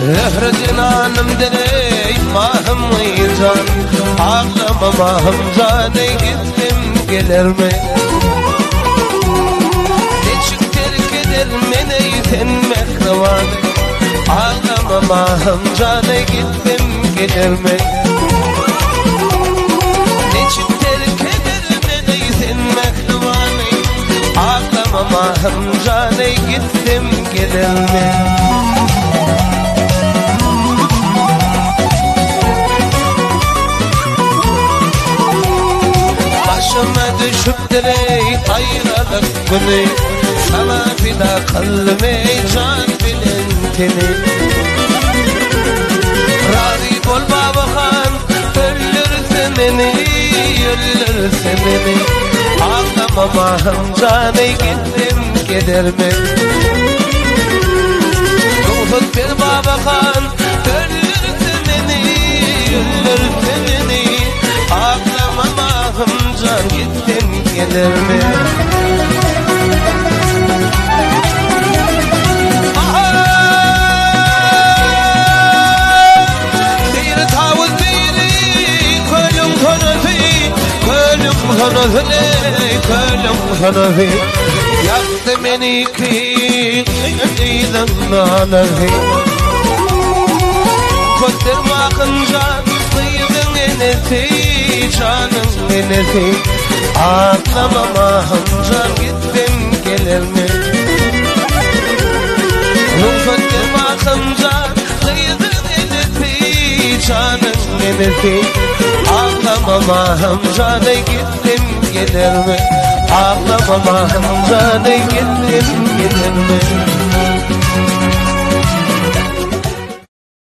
Zehre zinanım derey mahım can, ağlama mahım caney gittim gelir mi? Neçik terk eder meni tenmek revan, ağlama mahım caney gittim gelir mi? Neçik terk eder meni tenmek revan, ağlama mahım caney gittim gelir mi? Başıma düşüp direy ayrılık günü, sana fida kalmay can bilen teni. Razı ol babahan, öldürse beni, öldürse beni. Ağlama mahım caney gittim gider mi? Ruhut bir babahan, öldürse beni, öldürse beni. Ağlama mahım can gittim gelir mi? Seyir tavuz biri kölüm hanafi, kölüm hanafi. Yaktı beni ki eyden nanafi. Kostermakın can sıydın enesi, canım enesi. Ağlama mahım can gittim gelir mi? Kostermakın can sıydın enesi, canım enesi. Ağlama mahım caney gittim gelir mi? Ağlama mahım caney gittim gelir mi?